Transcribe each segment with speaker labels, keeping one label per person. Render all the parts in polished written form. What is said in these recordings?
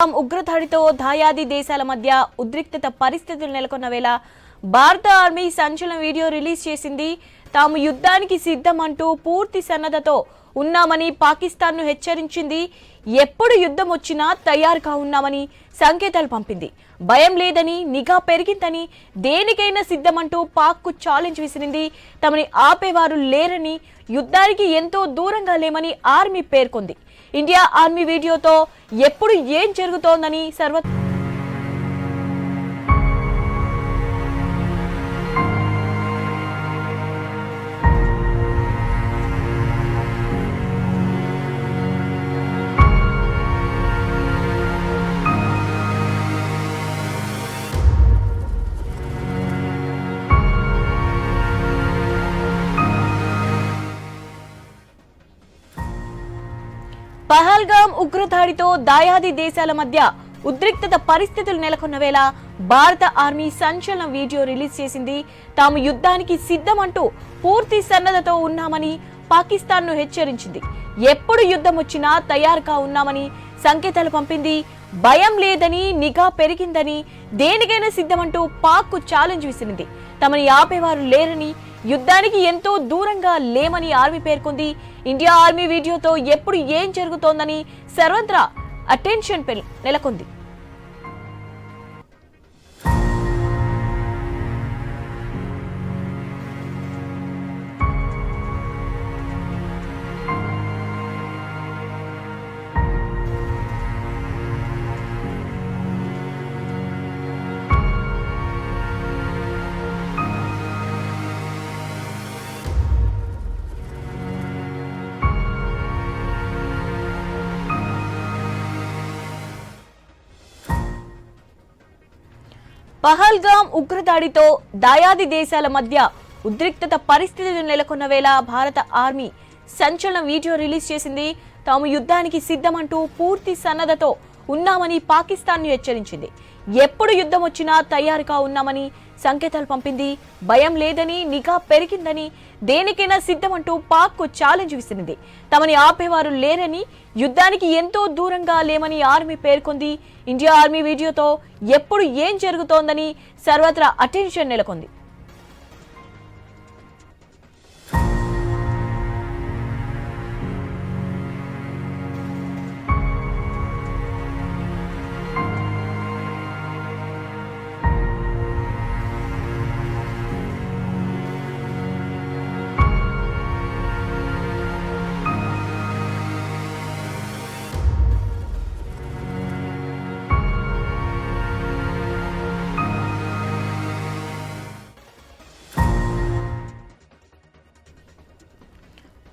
Speaker 1: ఉగ్రదాడితో దాయాది దేశాల మధ్య ఉద్రిక్తత పరిస్థితులు నెలకొన్న వేళ భారత ఆర్మీ సంచలన వీడియో రిలీజ్ చేసింది. తాము యుద్ధానికి సిద్ధమంటూ పూర్తి సన్నద్ధతో ఉన్నామని పాకిస్తాన్ను హెచ్చరించింది. ఎప్పుడు యుద్ధం వచ్చినా తయారుగా ఉన్నామని సంకేతాలు పంపింది. భయం లేదని, నిఘా పెరిగిందని, దేనికైనా సిద్ధమంటూ పాక్కు ఛాలెంజ్ విసిరింది. తమని ఆపేవారు లేరని, యుద్ధానికి ఎంతో దూరంగా లేమని ఆర్మీ పేర్కొంది. ఇండియా ఆర్మీ వీడియోతో ఎప్పుడు ఏం జరుగుతోందని పహల్గామ్ ఉగ్రదాడితో దాయాది దేశాల మధ్య ఉద్రిక్తత పరిస్థితులు నెలకొన్న వేళ భారత ఆర్మీ సంచలన వీడియో రిలీజ్ చేసింది. తాము యుద్ధానికి సిద్ధమంటూ పూర్తి సన్నద్ధతో ఉన్నామని పాకిస్తాన్ను హెచ్చరించింది. ఎప్పుడు యుద్ధం వచ్చినా తయారుగా ఉన్నామని సంకేతాలు పంపింది. భయం లేదని, నిఘా పెరిగిందని, దేనికైనా సిద్ధమంటూ పాక్కు ఛాలెంజ్ విసిరింది. తమని ఆపేవారు లేరని, యుద్ధానికి ఎంతో దూరంగా లేమని ఆర్మీ పేర్కొంది. ఇండియా ఆర్మీ వీడియోతో ఎప్పుడు ఏం జరుగుతోందని సర్వత్రా అటెన్షన్ నెలకొంది. పహల్గామ్ ఉగ్రదాడితో దాయాది దేశాల మధ్య ఉద్రిక్తత పరిస్థితులు నెలకొన్న వేళ భారత ఆర్మీ సంచలన వీడియో రిలీజ్ చేసింది. తాము యుద్ధానికి సిద్ధమంటూ పూర్తి సన్నద్ధతో ఉన్నామని పాకిస్తాన్ను హెచ్చరించింది. ఎప్పుడు యుద్ధం వచ్చినా తయారుగా ఉన్నామని సంకేతాలు పంపింది. భయం లేదని, నిఘా పెరిగిందని, దేనికైనా సిద్ధమంటూ పాక్కు ఛాలెంజ్ విసిరింది. తమని ఆపేవారు లేరని, యుద్ధానికి ఎంతో దూరంగా లేమని ఆర్మీ పేర్కొంది. ఇండియా ఆర్మీ వీడియోతో ఎప్పుడు ఏం జరుగుతోందని సర్వత్రా అటెన్షన్ నెలకొంది.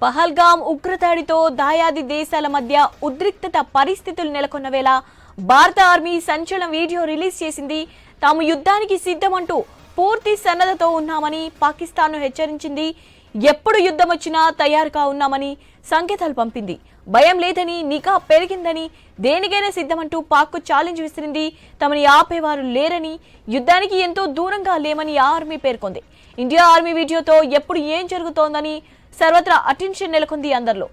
Speaker 1: పహల్గామ్ ఉగ్రదాడితో దాయాది దేశాల మధ్య ఉద్రిక్తత పరిస్థితులు నెలకొన్న వేళ భారత ఆర్మీ సంచలన వీడియో రిలీజ్ చేసింది. తాము యుద్ధానికి సిద్ధమంటూ పూర్తి సన్నద్ధతో ఉన్నామని పాకిస్తాన్ను హెచ్చరించింది. ఎప్పుడు యుద్ధం వచ్చినా తయారుగా ఉన్నామని సంకేతాలు పంపింది. భయం లేదని, నిఘా పెరిగిందని, దేనికైనా సిద్ధమంటూ పాక్కు ఛాలెంజ్ విసిరింది. తమని ఆపేవారు లేరని, యుద్ధానికి ఎంతో దూరంగా లేమని ఆర్మీ పేర్కొంది. ఇండియా ఆర్మీ వీడియోతో ఎప్పుడు ఏం జరుగుతోందని సర్వత్రా అటెన్షన్ నెలకొంది అందరిలో.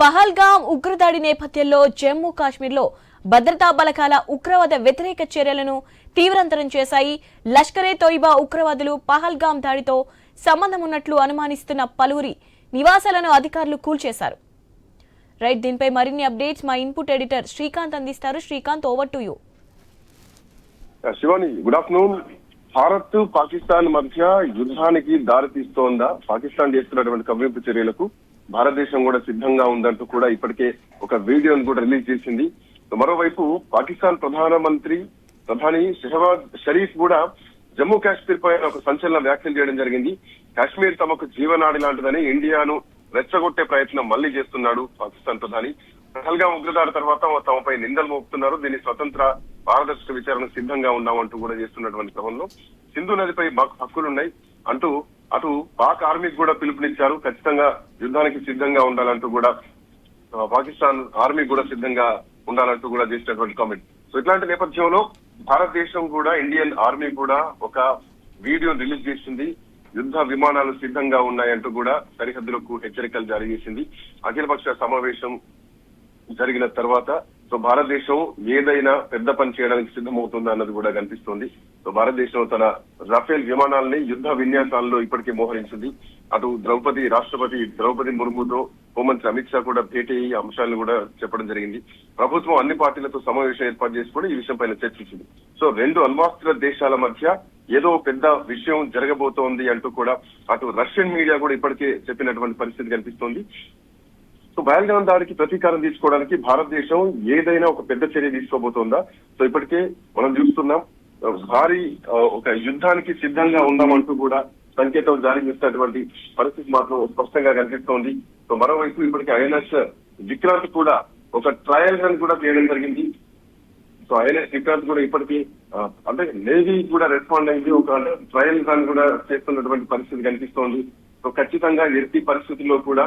Speaker 1: పహల్గామ్ ఉగ్రదాడి నేపథ్యంలో జమ్మూ కాశ్మీర్లో భద్రతా బలగాల ఉగ్రవాద వ్యతిరేక చర్యలను తీవ్రతరం చేశాయి. లష్కరే తోయిబా ఉగ్రవాదులు పహల్గామ్ దాడితో సంబంధం ఉన్నట్లు అనుమానిస్తున్న పలువురి నివాసాలను అధికారులు కూల్చేశారు. రైట్, దీనిపై మరిన్ని అప్డేట్స్ మా ఇన్పుట్ ఎడిటర్ శ్రీకాంత్ అందిస్తారు. Srikanth, over to you.
Speaker 2: Shivani, good afternoon. Bharat Pakistan మధ్య యుద్ధానికి దారితీస్తోందా? పాకిస్తాన్ చేస్తున్నటువంటి కవ్వింపు చర్యలకు భారతదేశం కూడా సిద్ధంగా ఉందంటూ కూడా ఇప్పటికే ఒక వీడియోను కూడా రిలీజ్ చేసింది. మరోవైపు పాకిస్తాన్ ప్రధాని షెహబాజ్ షరీఫ్ కూడా జమ్మూ కాశ్మీర్ పైన ఒక సంచలన వ్యాఖ్యలు చేయడం జరిగింది. కాశ్మీర్ తమకు జీవనాడి లాంటిదని ఇండియాను రెచ్చగొట్టే ప్రయత్నం మళ్లీ చేస్తున్నాడు పాకిస్తాన్ ప్రధాని. పహల్గాం ఉగ్రదాడి తర్వాత తమపై నిందలు మోపుతున్నారు. దీని స్వతంత్ర పారదర్శక విచారణకు సిద్ధంగా ఉన్నామంటూ కూడా చేస్తున్నటువంటి క్రమంలో సింధు నదిపై మాకు హక్కులున్నాయి అంటూ అటు పాక్ ఆర్మీకి కూడా పిలుపునిచ్చారు. ఖచ్చితంగా యుద్ధానికి సిద్ధంగా ఉండాలంటూ కూడా పాకిస్తాన్ ఆర్మీ కూడా సిద్ధంగా ఉండాలంటూ కూడా చేసినటువంటి కామెంట్. సో ఇట్లాంటి నేపథ్యంలో భారతదేశం కూడా ఇండియన్ ఆర్మీ కూడా ఒక వీడియో రిలీజ్ చేసింది. యుద్ధ విమానాలు సిద్ధంగా ఉన్నాయంటూ కూడా సరిహద్దులకు హెచ్చరికలు జారీ చేసింది. అఖిలపక్ష సమావేశం జరిగిన తర్వాత సో భారతదేశం ఏదైనా పెద్ద పని చేయడానికి సిద్ధమవుతుందా అన్నది కూడా కనిపిస్తోంది. సో భారతదేశం తన రఫేల్ విమానాలని యుద్ధ విన్యాసాల్లో ఇప్పటికే మోహరించింది. అటు రాష్ట్రపతి ద్రౌపది ముర్ముతో హోంమంత్రి అమిత్ షా కూడా భేటీ అయ్యి అంశాలను కూడా చెప్పడం జరిగింది. ప్రభుత్వం అన్ని పార్టీలతో సమావేశం ఏర్పాటు చేసి కూడా ఈ విషయం పైన చర్చించింది. సో రెండు అణ్వాస్త్ర దేశాల మధ్య ఏదో పెద్ద విషయం జరగబోతోంది అంటూ కూడా అటు రష్యన్ మీడియా కూడా ఇప్పటికే చెప్పినటువంటి పరిస్థితి కనిపిస్తోంది. సో పహల్గాం దాడికి ప్రతీకారం తీసుకోవడానికి భారతదేశం ఏదైనా ఒక పెద్ద చర్య తీసుకోబోతోందా? సో ఇప్పటికే మనం చూస్తున్నాం భారీ ఒక యుద్ధానికి సిద్ధంగా ఉన్నామంటూ కూడా సంకేతం జారీ చేసినటువంటి పరిస్థితి మాత్రం స్పష్టంగా కనిపిస్తోంది. సో మరోవైపు ఇప్పటికే ఐఎన్ఎస్ విక్రాంత్ కూడా ఒక ట్రయల్ రన్ కూడా చేయడం జరిగింది. సో ఐఎన్ఎస్ విక్రాంత్ కూడా ఇప్పటికీ అంటే నేవీ కూడా రెస్పాండ్ అయింది. ఒక ట్రయల్ రన్ కూడా చేస్తున్నటువంటి పరిస్థితి కనిపిస్తోంది. సో ఖచ్చితంగా ఎట్టి పరిస్థితుల్లో కూడా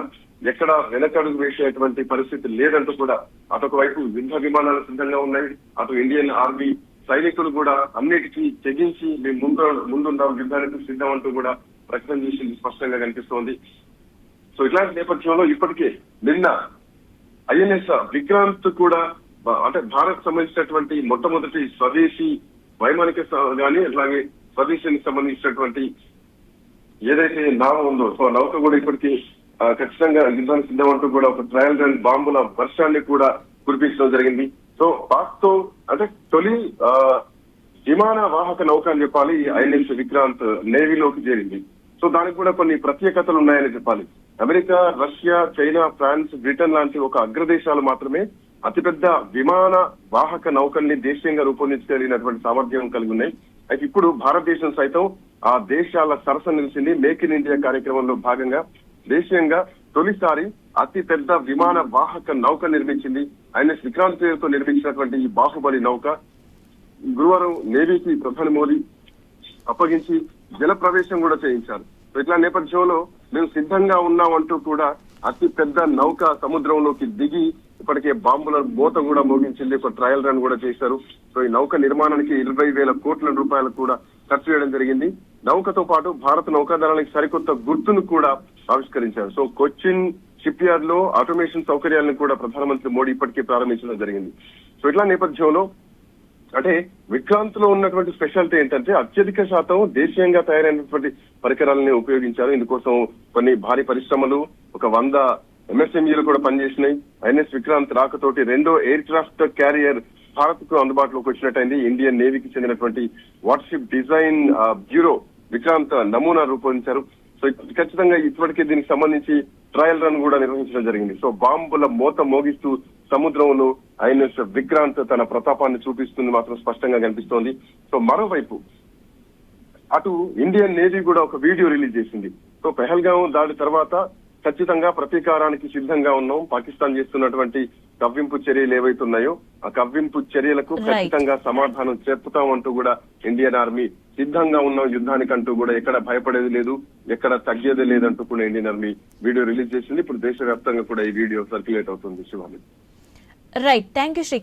Speaker 2: ఎక్కడ వెనకడుగు వేసేటువంటి పరిస్థితి లేదంటూ కూడా అటొక వైపు యుద్ధ విమానాలు సిద్ధంగా ఉన్నాయి. అటు ఇండియన్ ఆర్మీ సైనికులు కూడా అన్నిటికీ తెగించి మేము ముందుంటాం యుద్ధానికి సిద్ధం అంటూ కూడా ప్రకటన చేసింది స్పష్టంగా కనిపిస్తోంది. సో ఇట్లాంటి నేపథ్యంలో ఇప్పటికే నిన్న ఐఎన్ఎస్ విక్రాంత్ కూడా అంటే భారత్ సంబంధించినటువంటి మొట్టమొదటి స్వదేశీ వైమానిక గాని అట్లాగే స్వదేశానికి సంబంధించినటువంటి ఏదైతే నావ ఉందో సో నౌక కూడా ఇప్పటికీ ఖచ్చితంగా యుద్ధానికి సిద్ధం అంటూ కూడా ఒక ట్రయల్ రన్ బాంబుల వర్షాన్ని కూడా కురిపించడం జరిగింది. సో పాక్ తో అంటే తొలి విమాన వాహక నౌక అని చెప్పాలి ఐఎన్ఎస్ విక్రాంత్ నేవీలోకి చేరింది. సో దానికి కూడా కొన్ని ప్రత్యేకతలు ఉన్నాయని చెప్పాలి. America, Russia, China, France, Britain లాంటి ఒక అగ్రదేశాలు మాత్రమే అతిపెద్ద విమాన వాహక నౌకల్ని దేశీయంగా రూపొందించగలిగినటువంటి సామర్థ్యం కలిగి ఉన్నాయి. అయితే ఇప్పుడు భారతదేశం సైతం ఆ దేశాల సరస నిలిచింది. మేక్ ఇన్ ఇండియా కార్యక్రమంలో భాగంగా దేశీయంగా తొలిసారి అతి పెద్ద విమాన వాహక నౌక నిర్మించింది. ఐఎన్ఎస్ విక్రాంత్ పేరుతో నిర్మించినటువంటి ఈ బాహుబలి నౌక గురువారం నేవీకి ప్రధాని మోదీ అప్పగించి జల ప్రవేశం కూడా చేయించారు. ఇట్లా నేపథ్యంలో మేము సిద్ధంగా ఉన్నామంటూ కూడా అతి పెద్ద నౌక సముద్రంలోకి దిగి ఇప్పటికే బాంబుల మూత కూడా మోగించింది. ఒక ట్రయల్ రన్ కూడా చేశారు. సో ఈ నౌక నిర్మాణానికి 20,000 కోట్ల రూపాయలు కూడా ఖర్చు చేయడం జరిగింది. నౌకతో పాటు భారత నౌకాదళానికి సరికొత్త గుర్తును కూడా ఆవిష్కరించారు. సో కొచ్చిన్ షిప్ యార్డ్ లో ఆటోమేషన్ సౌకర్యాలను కూడా ప్రధానమంత్రి మోడీ ఇప్పటికే ప్రారంభించడం జరిగింది. సో ఇట్లా నేపథ్యంలో అంటే విక్రాంత్ లో ఉన్నటువంటి స్పెషాలిటీ ఏంటంటే అత్యధిక శాతం దేశీయంగా తయారైనటువంటి పరికరాలని ఉపయోగించారు. ఇందుకోసం కొన్ని భారీ పరిశ్రమలు 100 MSMEలు కూడా పనిచేసినాయి. ఐఎన్ఎస్ విక్రాంత్ రాకతోటి రెండో ఎయిర్ క్రాఫ్ట్ క్యారియర్ భారత్ కు అందుబాటులోకి వచ్చినట్టయింది. ఇండియన్ నేవీకి చెందినటువంటి వార్షిప్ డిజైన్ బ్యూరో విక్రాంత్ నమూనా రూపొందించారు. సో ఖచ్చితంగా ఇప్పటికే దీనికి సంబంధించి ట్రయల్ రన్ కూడా నిర్వహించడం జరిగింది. సో బాంబుల మోత మోగిస్తూ సముద్రంలో ఐఎన్ఎస్ విక్రాంత్ తన ప్రతాపాన్ని చూపిస్తుంది మాత్రం స్పష్టంగా కనిపిస్తోంది. సో మరోవైపు అటు ఇండియన్ నేవీ కూడా ఒక వీడియో రిలీజ్ చేసింది. సో పహల్గాం దాడి తర్వాత ఖచ్చితంగా ప్రతీకారానికి సిద్ధంగా ఉన్నాం. పాకిస్తాన్ చేస్తున్నటువంటి కవ్వింపు చర్యలు ఏవైతున్నాయో ఆ కవ్వింపు చర్యలకు ఖచ్చితంగా సమాధానం చెప్పుతామంటూ కూడా ఇండియన్ ఆర్మీ సిద్ధంగా ఉన్నాం యుద్ధానికంటూ కూడా ఎక్కడ భయపడేది లేదు, ఎక్కడ తగ్గేది లేదంటూ కూడా ఇండియన్ ఆర్మీ వీడియో రిలీజ్ చేసింది. ఇప్పుడు దేశవ్యాప్తంగా కూడా ఈ వీడియో సర్క్యులేట్ అవుతుంది. శివాని.
Speaker 1: Right, thank you.